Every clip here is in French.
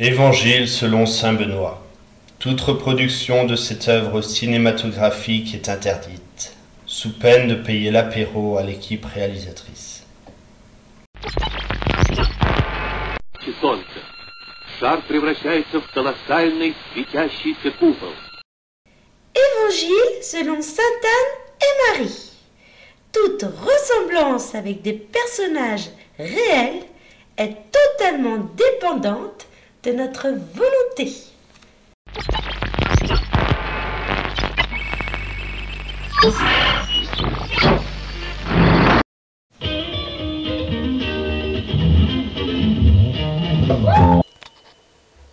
Évangile selon saint Benoît. Toute reproduction de cette œuvre cinématographique est interdite, sous peine de payer l'apéro à l'équipe réalisatrice. Évangile selon sainte Anne et Marie. Toute ressemblance avec des personnages réels est totalement dépendante de notre volonté.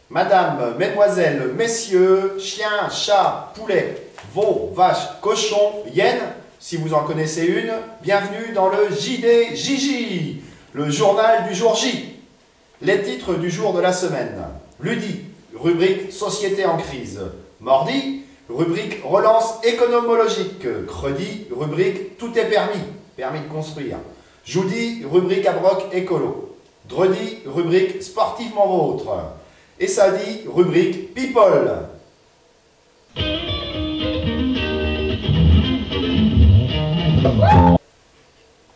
Madame, mesdemoiselles, messieurs, chiens, chats, poulets, veaux, vaches, cochons, hyènes, si vous en connaissez une, bienvenue dans le JD JJ, le journal du jour J. Les titres du jour de la semaine. Lundi, rubrique Société en crise. Mardi, rubrique Relance économologique. Credi, rubrique Tout est permis, permis de construire. Jeudi, rubrique Abroc écolo. Dredi, rubrique Sportivement vôtre. Et samedi, rubrique People.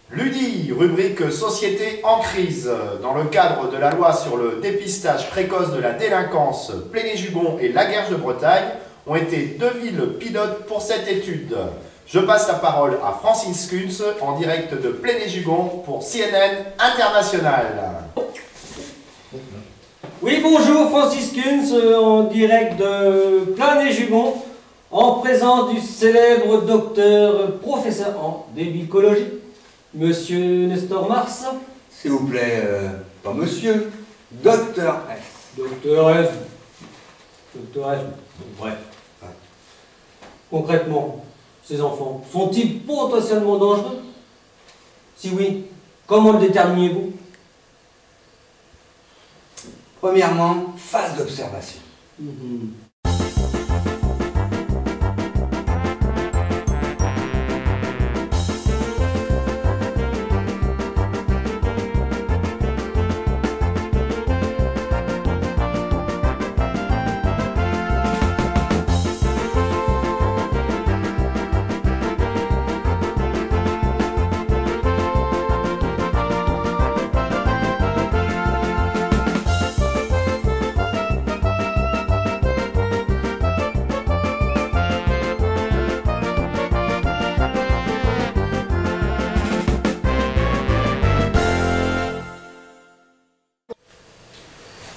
Lundi, rubrique Société en crise. Dans le cadre de la loi sur le dépistage précoce de la délinquance, Pléné-Jugon et Laguerche de Bretagne ont été deux villes pilotes pour cette étude. Je passe la parole à Francine Skuns en direct de Pléné-Jugon pour CNN International. Oui, bonjour, Francis Kunz, en direct de Pléné-Jugon, en présence du célèbre docteur professeur en débicologie, Monsieur Nestor Mars. S'il vous plaît, pas monsieur, docteur S. Docteur S. Docteur S. Bref. Ouais. Concrètement, ces enfants sont-ils potentiellement dangereux? Si oui, comment le déterminez-vous? Premièrement, phase d'observation.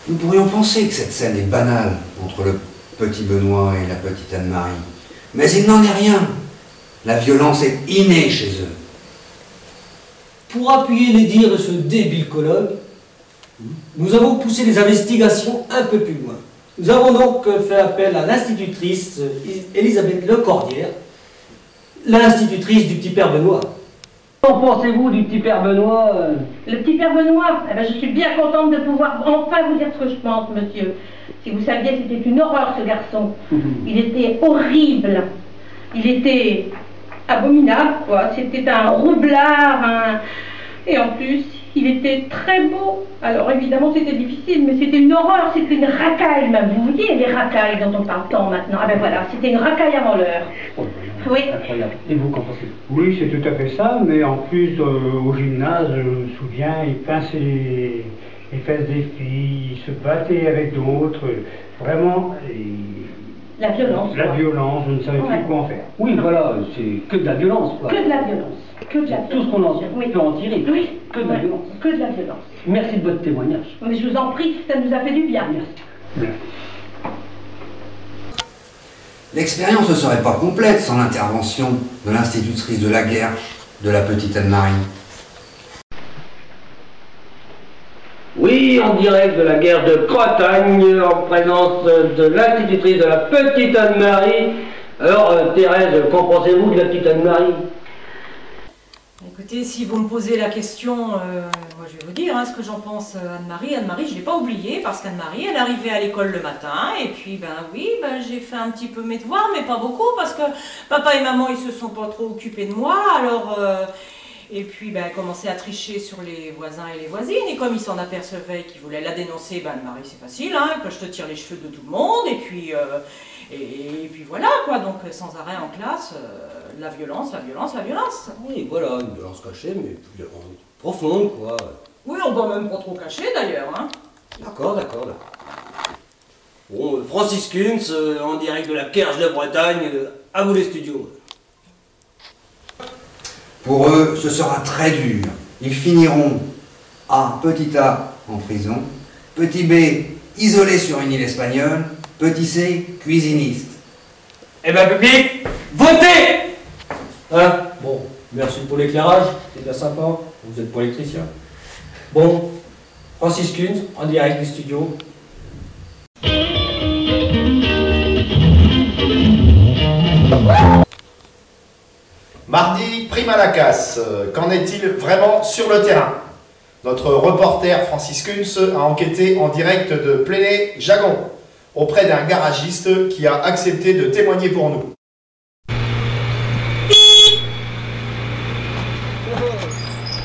Nous pourrions penser que cette scène est banale entre le petit Benoît et la petite Anne-Marie. Mais il n'en est rien. La violence est innée chez eux. Pour appuyer les dires de ce débicologue, nous avons poussé les investigations un peu plus loin. Nous avons donc fait appel à l'institutrice Elisabeth Lecordière, l'institutrice du petit père Benoît. Qu'en pensez-vous du petit père Benoît Le petit père Benoît, eh ben, je suis bien contente de pouvoir enfin vous dire ce que je pense, monsieur. Si vous saviez, c'était une horreur, ce garçon. Il était horrible. Il était abominable, quoi. C'était un roublard, et en plus, il était très beau. Alors évidemment, c'était difficile, mais c'était une horreur, c'était une racaille même. Vous voyez les racailles dont on parle tant maintenant? Ah ben voilà, c'était une racaille avant l'heure. Oui. Incroyable. Et vous, qu'en pensez-vous? Oui, c'est tout à fait ça, mais en plus, au gymnase, je me souviens, il pinçait les fesses des filles, il se battait avec d'autres, vraiment... La violence. La violence, je ne savais plus quoi en faire. Oui, voilà, c'est que de la violence, quoi. Que de la violence. Que de la violence. Tout ce qu'on peut en tirer. Oui. Que de la violence. Que de la violence. Merci de votre témoignage. Mais je vous en prie, ça nous a fait du bien. Merci. L'expérience ne serait pas complète sans l'intervention de l'institutrice de Laguerche, de la petite Anne-Marie. Oui, en direct de la guerre de Bretagne, en présence de l'institutrice de la petite Anne-Marie. Alors, Thérèse, qu'en pensez-vous de la petite Anne-Marie? Écoutez, si vous me posez la question, moi je vais vous dire ce que j'en pense. Anne-Marie, je ne l'ai pas oubliée parce qu'Anne-Marie, elle arrivait à l'école le matin et puis j'ai fait un petit peu mes devoirs, mais pas beaucoup parce que papa et maman ils se sont pas trop occupés de moi. Alors Et puis, ben, elle commençait à tricher sur les voisins et les voisines. Et comme il s'en apercevait qu'il voulait la dénoncer, ben, Anne-Marie, c'est facile, hein, je te tire les cheveux de tout le monde. Et puis voilà, quoi. Donc, sans arrêt en classe, la violence, la violence, la violence. Oui, voilà, une violence cachée, mais plus profonde, quoi. Oui, on va même pas trop cacher, d'ailleurs, hein. D'accord, d'accord, d'accord. Bon, Francis Kunz, en direct de la Kerche de Bretagne, à vous les studios. Pour eux, ce sera très dur. Ils finiront petit A en prison, petit B isolé sur une île espagnole, petit C cuisiniste. Eh ben, public, votez! Hein? Bon, merci pour l'éclairage, c'est bien sympa, vous êtes pas électricien. Bon, Francis Kunz, en direct du studio. Mardi, prime à la casse. Qu'en est-il vraiment sur le terrain? Notre reporter Francis Kunz a enquêté en direct de Pléné-Jagon auprès d'un garagiste qui a accepté de témoigner pour nous.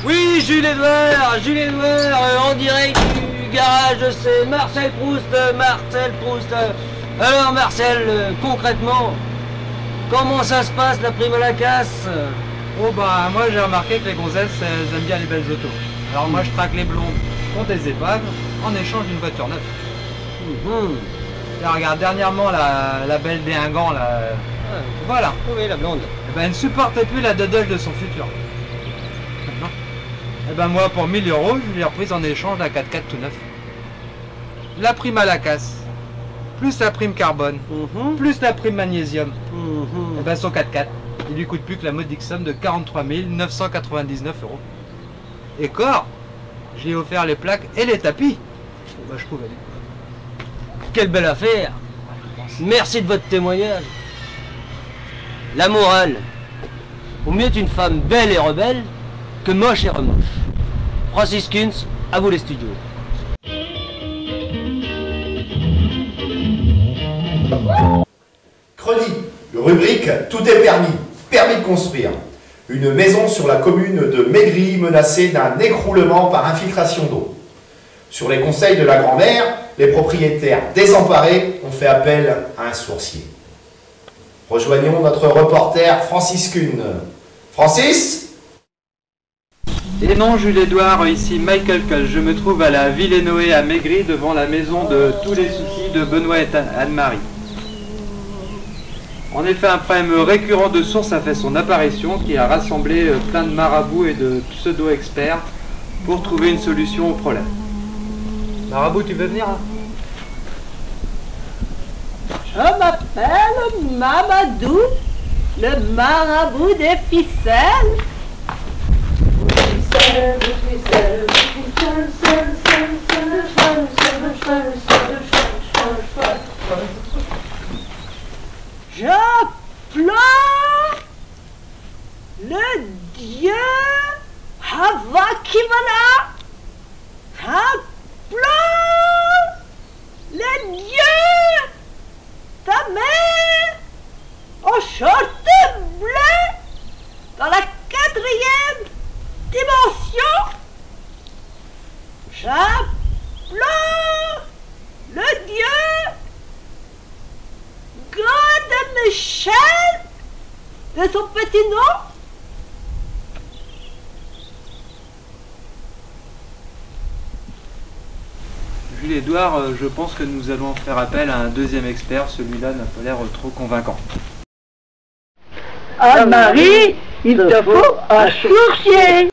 Oui, Jules Edouard, en direct du garage, c'est Marcel Proust. Alors Marcel, concrètement, comment ça se passe la prime à la casse? Oh bah moi j'ai remarqué que les gonzesses elles aiment bien les belles autos. Alors moi je traque les blondes contre des épaves en échange d'une voiture neuve. Là, regarde, dernièrement la belle des Hingants là. Voilà. Oui, la blonde. Eh ben, elle ne supportait plus la dodoche de son futur. Non. Eh ben moi pour 1000 €, je l'ai reprise en échange d'un 4x4 tout neuf. La prime à la casse, plus la prime carbone, plus la prime magnésium. Eh ben son 4x4, il lui coûte plus que la modique somme de 43 999 €. Et corps, je lui ai offert les plaques et les tapis. Bah, je pouvais aller. Quelle belle affaire! Merci de votre témoignage. La morale, vaut mieux être une femme belle et rebelle que moche et remoche. Francis Kunz, à vous les studios. Chronique, rubrique Tout est permis, permis de construire. Une maison sur la commune de Maigry menacée d'un écroulement par infiltration d'eau. Sur les conseils de la grand-mère, les propriétaires désemparés ont fait appel à un sourcier. Rejoignons notre reporter Francis Kunz. Francis? Et non, Jules Edouard, ici Michael Cull. Je me trouve à la Villeneuve à Maigry, devant la maison de tous les soucis de Benoît et Anne-Marie. En effet, un problème récurrent de source a fait son apparition, qui a rassemblé plein de marabouts et de pseudo-experts pour trouver une solution au problème. Marabout, tu veux venir hein? Je m'appelle Mamadou, le marabout des ficelles. J'implore le dieu Havakimana. J'implore le dieu ta mère en short bleu dans la 4e dimension. J'implore le dieu God Michel de son petit nom. Jules Edouard, je pense que nous allons faire appel à un deuxième expert. Celui-là n'a pas l'air trop convaincant. Anne-Marie, il te faut un sourcier.